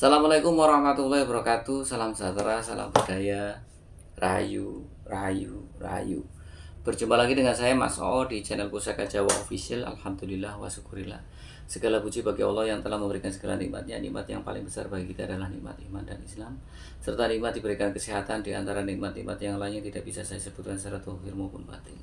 Assalamualaikum warahmatullahi wabarakatuh. Salam sejahtera, salam budaya, rahayu, rahayu, rahayu. Berjumpa lagi dengan saya Mas O di channel Pusaka Jawa Official. Alhamdulillah wa syukurillah. Segala puji bagi Allah yang telah memberikan segala nikmatnya. Nikmat yang paling besar bagi kita adalah nikmat iman dan Islam, serta nikmat diberikan kesehatan di antara nikmat-nikmat yang lainnya tidak bisa saya sebutkan secara zahir maupun batin.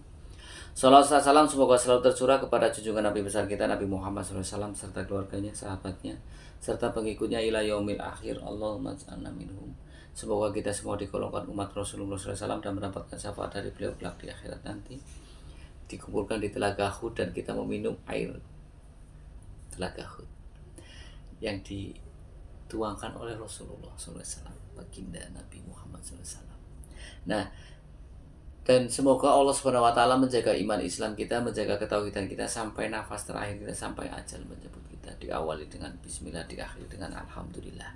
Salawat serta salam semoga selalu tercurah kepada junjungan Nabi besar kita Nabi Muhammad SAW serta keluarganya, sahabatnya, serta pengikutnya ila yaumil akhir. Allahumma ja'alna minhum. Semoga kita semua digolongkan umat Rasulullah SAW dan mendapatkan syafaat dari beliau kelak di akhirat nanti. Dikumpulkan di Telaga Hud dan kita meminum air Telaga Hud yang dituangkan oleh Rasulullah SAW, baginda Nabi Muhammad SAW. Nah, dan semoga Allah Subhanahu wa taala menjaga iman Islam kita, menjaga ketauhidan kita sampai nafas terakhir kita, sampai ajal menjemput kita. Diawali dengan bismillah, diakhiri dengan alhamdulillah.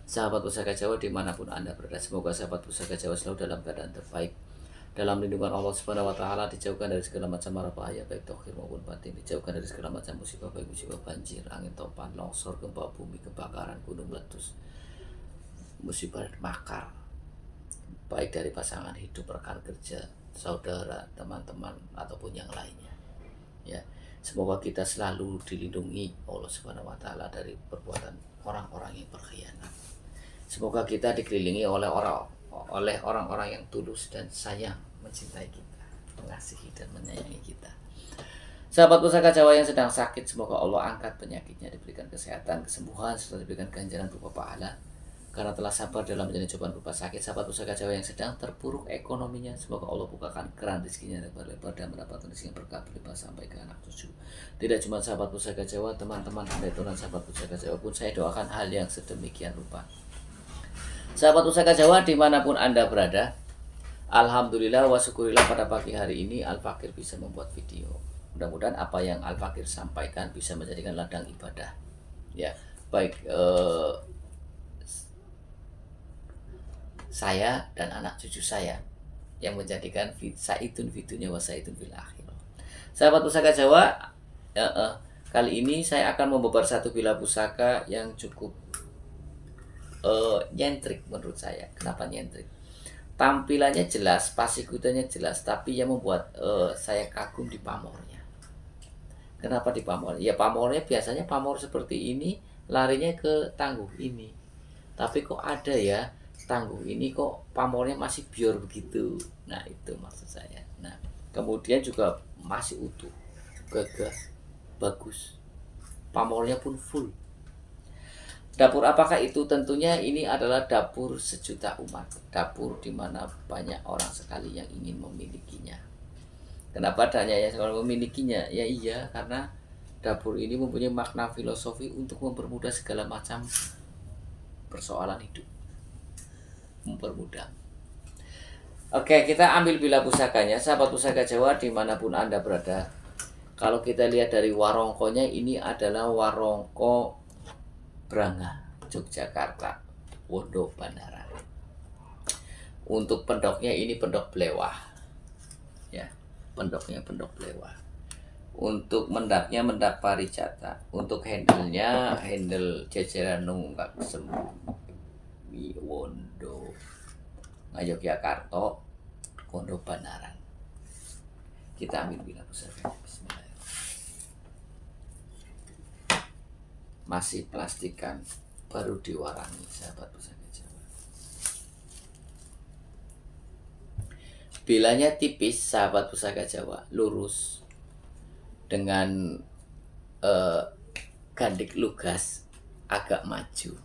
Sahabat Pusaka Jawa dimanapun Anda berada, semoga sahabat Pusaka Jawa selalu dalam keadaan terbaik, dalam lindungan Allah Subhanahu wa taala, dijauhkan dari segala macam mara bahaya baik zahir maupun batin, dijauhkan dari segala macam musibah baik musibah banjir, angin topan, longsor, gempa bumi, kebakaran, gunung meletus, musibah makar, baik dari pasangan hidup, rekan kerja, saudara, teman-teman, ataupun yang lainnya. Ya, semoga kita selalu dilindungi Allah Subhanahu wa taala dari perbuatan orang-orang yang berkhianat. Semoga kita dikelilingi oleh orang-orang yang tulus dan sayang, mencintai kita, mengasihi dan menyayangi kita. Sahabat Pusaka Jawa yang sedang sakit, semoga Allah angkat penyakitnya, diberikan kesehatan, kesembuhan, serta diberikan ganjaran berupa pahala karena telah sabar dalam menjalani cobaan berupa sakit. Sahabat Pusaka Jawa yang sedang terpuruk ekonominya, semoga Allah bukakan keran rezekinya lebar-lebar dan mendapatkan rezeki yang berkah berlimpah sampai ke anak cucu. Tidak cuma sahabat Pusaka Jawa, teman-teman Anda dan sahabat Pusaka Jawa pun saya doakan hal yang sedemikian rupa. Sahabat Pusaka Jawa dimanapun Anda berada, alhamdulillah wa syukurillah, pada pagi hari ini Al-Fakir bisa membuat video. Mudah-mudahan apa yang Al-Fakir sampaikan bisa menjadikan ladang ibadah. Ya, baik saya dan anak cucu saya yang menjadikan saitun videonya wa saitun fil akhir. Sahabat Pusaka Jawa, kali ini saya akan membabar satu bila pusaka yang cukup nyentrik menurut saya. Kenapa nyentrik? Tampilannya jelas, pasikutannya jelas, tapi yang membuat saya kagum di pamornya. Kenapa di pamor? Ya pamornya biasanya pamor seperti ini larinya ke tangguh ini, tapi kok ada ya tangguh ini kok pamornya masih biar begitu. Nah itu maksud saya. Nah kemudian juga masih utuh, gagah, bagus, pamornya pun full. Dapur apakah itu? Tentunya ini adalah dapur sejuta umat, dapur di mana banyak orang sekali yang ingin memilikinya. Kenapa banyak yang sekali memilikinya? Ya iya, karena dapur ini mempunyai makna filosofi untuk mempermudah segala macam persoalan hidup, mempermudah. Oke, kita ambil bila pusakanya. Sahabat Pusaka Jawa dimanapun Anda berada, kalau kita lihat dari warongkonya, ini adalah warongko Brangah, Yogyakarta, Wondo Bandara. Untuk pendoknya ini pendok belewah, ya, pendoknya pendok belewah. Untuk mendaknya mendak parijatta. Untuk handle-nya handle jajaran nunggak sembuh Wondo Yogyakarta, Wondo Bandaran. Kita ambil bila pusaka. Bismillahirrahmanirrahim. Masih plastikan, baru diwarangi, sahabat Pusaka Jawa. Bilanya tipis, sahabat Pusaka Jawa, lurus dengan gandik lugas agak maju,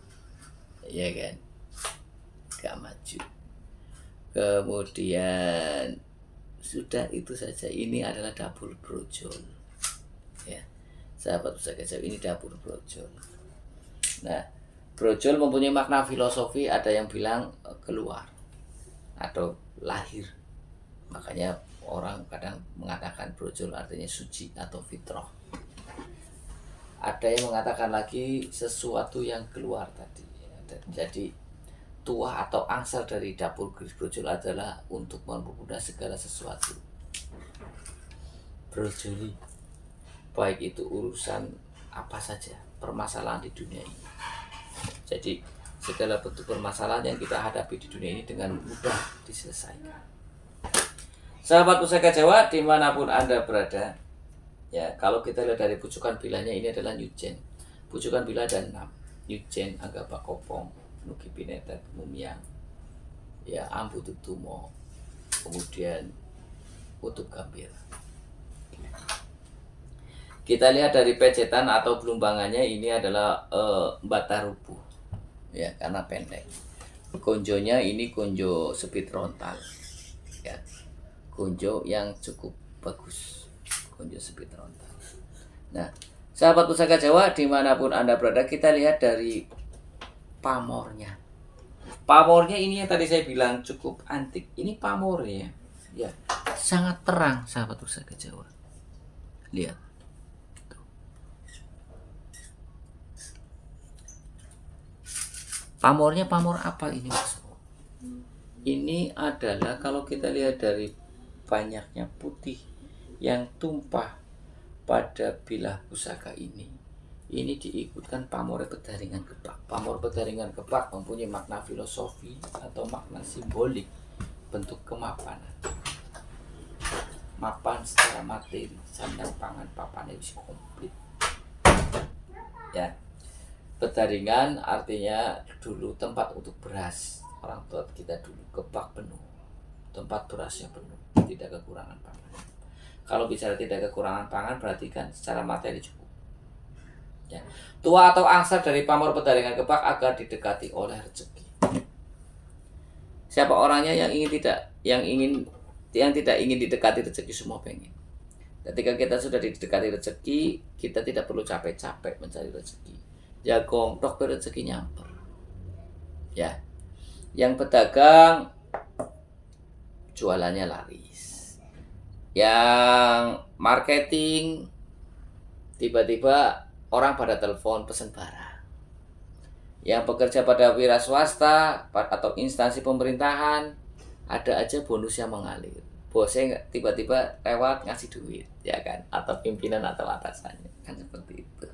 ya kan, agak maju. Kemudian sudah itu saja. Ini adalah dapur brojol, ya sahabat Pusaka Jawa, ini dapur brojol. Nah, brojol mempunyai makna filosofi. Ada yang bilang keluar atau lahir, makanya orang kadang mengatakan brojol artinya suci atau fitrah. Ada yang mengatakan lagi sesuatu yang keluar tadi. Jadi tuah atau angsal dari dapur brojol adalah untuk mempermudah segala sesuatu. Brojoli, baik itu urusan apa saja, permasalahan di dunia ini, Jadi segala bentuk permasalahan yang kita hadapi di dunia ini dengan mudah diselesaikan. Sahabat Pusaka Jawa dimanapun Anda berada, ya kalau kita lihat dari pucukan bilanya ini adalah Nyujen. Pucukan bila ada 6. Nyujen, Anggapa Kopong, Nuki Pinetet, Mumyang, ya Ambu Tutumo, kemudian Utub Gambir. Kita lihat dari pecetan atau belumbangannya ini adalah bata rubuh, ya karena pendek. Konjonya ini konjo speed frontal, ya konjo yang cukup bagus, konjo speed frontal. Nah, sahabat Pusaka Jawa dimanapun Anda berada, kita lihat dari pamornya. Pamornya ini yang tadi saya bilang cukup antik. Ini pamornya, ya sangat terang, sahabat Pusaka Jawa. Lihat. Pamornya pamor apa ini, Mas? Ini adalah kalau kita lihat dari banyaknya putih yang tumpah pada bilah pusaka ini diikutkan pamor pedaringan gebak. Pamor pedaringan gebak mempunyai makna filosofi atau makna simbolik bentuk kemapanan. Mapan secara materi, sandang pangan papan wis komplit. Ya. Pedaringan artinya dulu tempat untuk beras. Orang tua kita dulu, gebak penuh, tempat berasnya penuh, tidak kekurangan pangan. Kalau bicara tidak kekurangan pangan berarti kan secara materi cukup, ya. Tua atau angsa dari pamor pedaringan gebak agar didekati oleh rezeki. Siapa orangnya yang tidak ingin didekati rezeki, semua pengen. Ketika kita sudah didekati rezeki, kita tidak perlu capek-capek mencari rezeki. Jagong tok rezeki nyamper, ya. Yang pedagang jualannya laris, yang marketing tiba-tiba orang pada telepon pesen barang, yang bekerja pada wira swasta atau instansi pemerintahan ada aja bonus yang mengalir. Bosnya tiba-tiba lewat ngasih duit, ya kan, atau pimpinan atau atasannya kan seperti itu.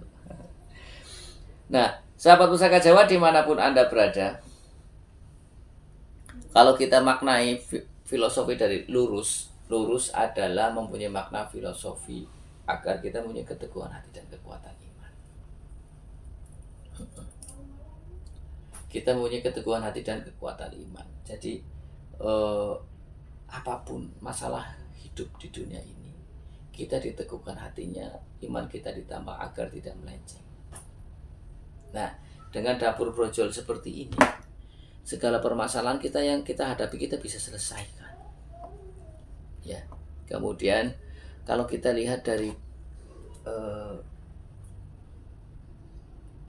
Nah, sahabat Pusaka Jawa dimanapun Anda berada, kalau kita maknai filosofi dari lurus adalah mempunyai makna filosofi agar kita mempunyai keteguhan hati dan kekuatan iman. Kita mempunyai keteguhan hati dan kekuatan iman. Jadi apapun masalah hidup di dunia ini, kita diteguhkan hatinya, iman kita ditambah agar tidak melenceng. Nah, dengan dapur brojol seperti ini, segala permasalahan kita yang kita hadapi kita bisa selesaikan. Ya. Kemudian kalau kita lihat dari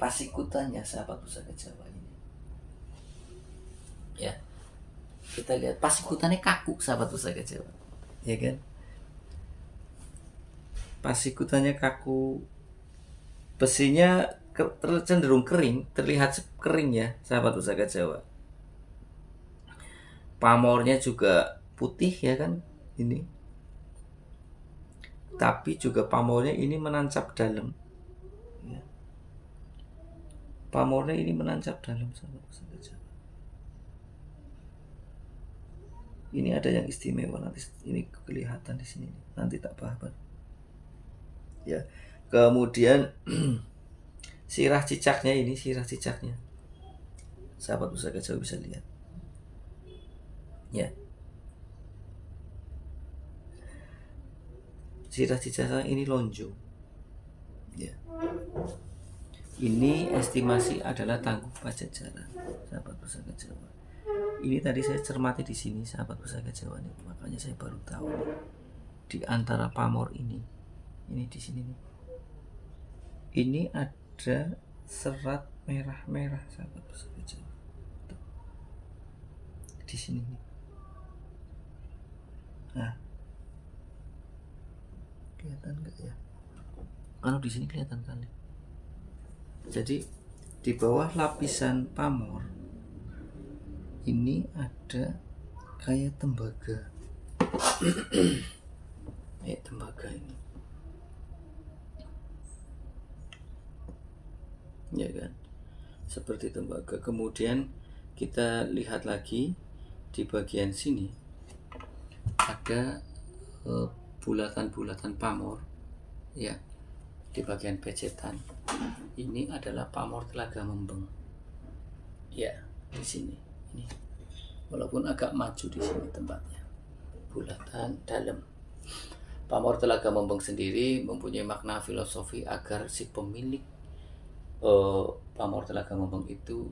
pasikutannya sahabat Pusaka Jawa ini, ya, kita lihat pasikutannya kaku sahabat Pusaka Jawa, ya kan? Pasikutannya kaku, besinya cenderung kering, terlihat kering ya sahabat Pusaka Jawa. Pamornya juga putih ya kan ini, tapi juga pamornya ini menancap dalam, ya. Pamornya ini menancap dalam sahabat Pusaka Jawa. Ini ada yang istimewa, nanti ini kelihatan di sini, nanti tak bahas ya. Kemudian sirah cicaknya ini, sahabat Pusaka Jawa bisa lihat, ya. Sirah cicaknya ini lonjong, ya. Ini estimasi adalah tangguh Pajajaran, sahabat Pusaka Jawa. Ini tadi saya cermati di sini, sahabat Pusaka Jawa nih, makanya saya baru tahu nih, di antara pamor ini di sini nih, ini ada serat merah-merah sahabat Pusaka Jawa. Tuh. Di sini nih. Nah, kelihatan nggak ya? Kalau di sini kelihatan kali. Jadi di bawah lapisan pamor ini ada kayak tembaga. Tembaga ini, ya kan? seperti tembaga. Kemudian kita lihat lagi di bagian sini ada bulatan-bulatan pamor, ya, di bagian pecetan. Ini adalah pamor Telaga Membeng, ya, di sini. Ini walaupun agak maju di sini tempatnya, bulatan dalam. Pamor Telaga Membeng sendiri mempunyai makna filosofi agar si pemilik pamor Telaga Membeng itu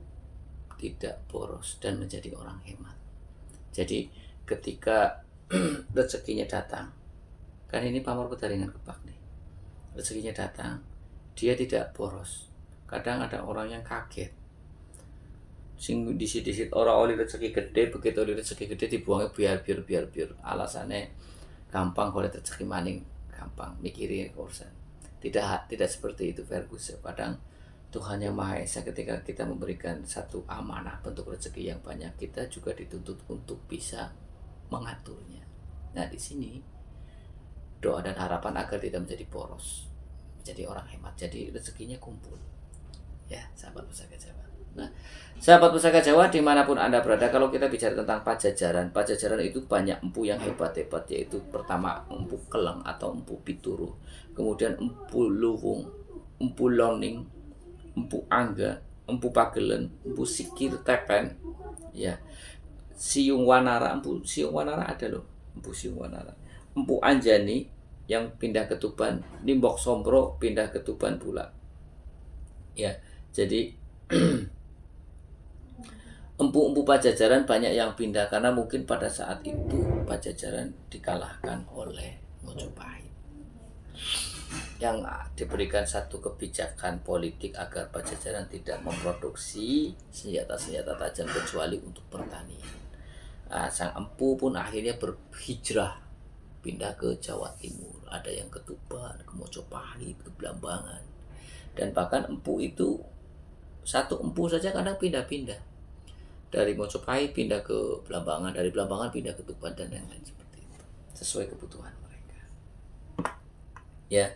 tidak boros dan menjadi orang hemat. Jadi ketika rezekinya datang, kan ini pamor Petaringan Gebak nih, rezekinya datang, dia tidak boros. Kadang ada orang yang kaget, sing disit-disit orang oleh rezeki gede, begitu oleh rezeki gede dibuangnya biar alasannya gampang, kalau rezeki maning gampang mikirin urusan. Tidak seperti itu Fergus. Kadang Tuhan Yang Maha Esa ketika kita memberikan satu amanah bentuk rezeki yang banyak, kita juga dituntut untuk bisa mengaturnya. Nah, di sini doa dan harapan agar tidak menjadi boros, menjadi orang hemat, jadi rezekinya kumpul. Ya, sahabat Pusaka Jawa. Nah, sahabat Pusaka Jawa dimanapun Anda berada, kalau kita bicara tentang Pajajaran itu banyak empu yang hebat-hebat, yaitu pertama empu Keleng atau empu Pituru, kemudian empu Luwung, empu Loning, empu Angga, empu Pagelen, empu Sikir Tepen, ya, Siung Wanara, empu Siung Wanara ada loh, empu Siung Wanara, empu Anjani yang pindah ke Tuban, Nimbok Sombro pindah ke Tuban pula, ya. Jadi empu-empu Pajajaran banyak yang pindah karena mungkin pada saat itu Pajajaran dikalahkan oleh Mojopahit, yang diberikan satu kebijakan politik agar Pajajaran tidak memproduksi senjata-senjata tajam kecuali untuk pertanian. Nah, sang empu pun akhirnya berhijrah pindah ke Jawa Timur, ada yang ke Tuban, ke Mojopahit, ke Blambangan, dan bahkan empu itu satu empu saja kadang pindah-pindah dari Mojopahit pindah ke Blambangan, dari Blambangan pindah ke Tuban, dan lain-lain seperti itu sesuai kebutuhan mereka. Ya,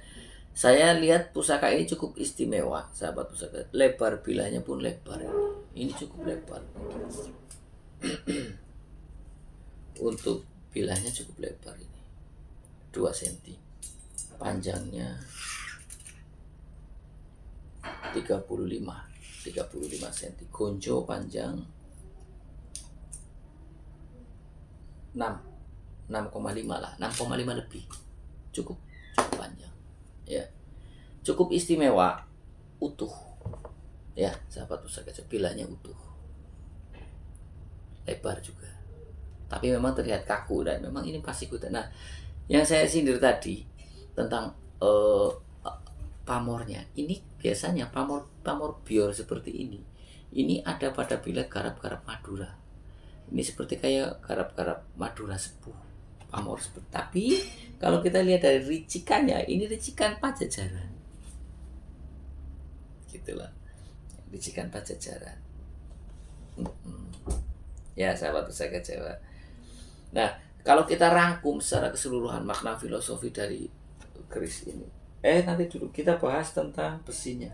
saya lihat pusaka ini cukup istimewa, sahabat pusaka. Lebar bilahnya pun lebar. Ini cukup lebar. Untuk bilahnya cukup lebar ini. 2 cm. Panjangnya 35 cm. Gonjo panjang 6,5 lah, 6,5 lebih. Cukup panjang. Ya. Cukup istimewa, utuh. Ya, sahabat pusaka, bilahnya utuh. Lebar juga. Tapi memang terlihat kaku dan memang ini pasti kuda. Nah, yang saya sindir tadi tentang pamornya, ini biasanya pamor bior seperti ini ada pada bilah garap-garap Madura. Ini seperti kayak garap-garap Madura sepuh, pamor seperti. Tapi kalau kita lihat dari ricikannya, ini ricikan Pajajaran, gitulah, ricikan Pajajaran. Ya, sahabat pusaka Jawa. Nah, kalau kita rangkum secara keseluruhan makna filosofi dari keris ini, nanti dulu kita bahas tentang besinya.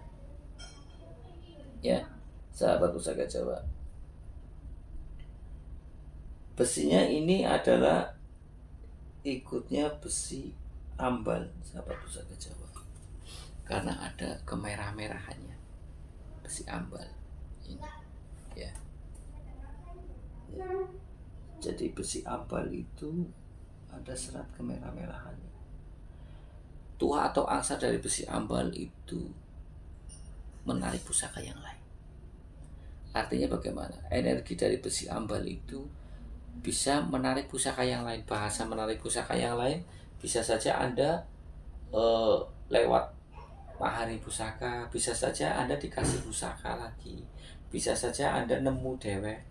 Ya, sahabat pusaka Jawa. Besinya ini adalah ikutnya besi ambal, sahabat pusaka Jawa. Karena ada kemerah-merahannya. Besi ambal ini. Ya. Jadi besi ambal itu ada serat kemerah-merahannya. Tuah atau angsa dari besi ambal itu menarik pusaka yang lain. Artinya bagaimana? Energi dari besi ambal itu bisa menarik pusaka yang lain. Bahasa menarik pusaka yang lain bisa saja Anda lewat mahari pusaka, bisa saja Anda dikasih pusaka lagi, bisa saja Anda nemu dewek,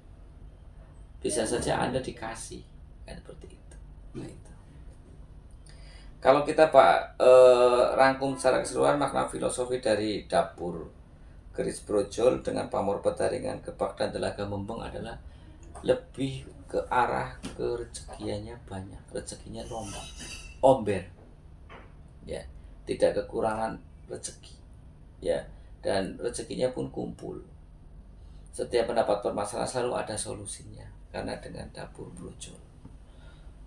bisa saja Anda dikasih, kan seperti itu. Nah, itu. Kalau kita rangkum secara keseluruhan makna filosofi dari dapur keris brojol dengan pamor Petaringan Gebak dan Telaga Membeng adalah lebih ke arah ke rezekinya banyak, rezekinya omber, ya, tidak kekurangan rezeki, ya, dan rezekinya pun kumpul. Setiap mendapat permasalahan selalu ada solusinya, karena dengan dapur brojol.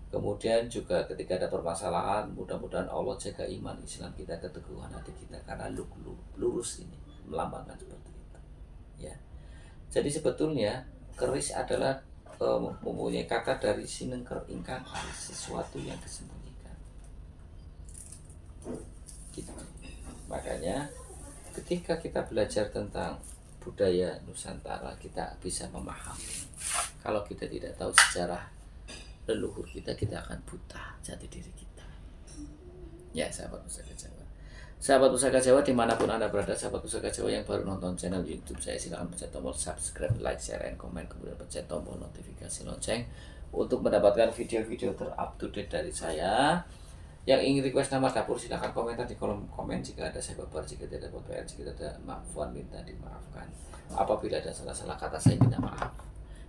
Kemudian juga ketika ada permasalahan, mudah-mudahan Allah jaga iman Islam kita, keteguhan hati kita, karena lurus ini melambangkan seperti itu. Ya. Jadi sebetulnya keris adalah mempunyai kata dari sinengker ingkang, sesuatu yang disembunyikan. Gitu. Makanya ketika kita belajar tentang budaya Nusantara, kita bisa memahami. Kalau kita tidak tahu sejarah leluhur kita akan buta jati diri kita. Ya, sahabat Pusaka Jawa. Sahabat Pusaka Jawa dimanapun Anda berada, sahabat Pusaka Jawa yang baru nonton channel YouTube saya, silakan pencet tombol subscribe, like, share, and comment, kemudian pencet tombol notifikasi lonceng untuk mendapatkan video-video terupdate dari saya. Yang ingin request nama dapur silahkan komentar di kolom komen. Jika ada saya babar, jika tidak ada PR, jika ada maafan minta dimaafkan. Apabila ada salah-salah kata saya minta maaf.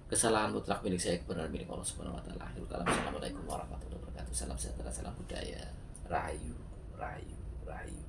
Kesalahan mutlak milik saya, kebenaran milik Allah Subhanahu wa taala. Assalamualaikum warahmatullahi wabarakatuh. Salam sejahtera, salam budaya. Rahayu, rahayu, rahayu.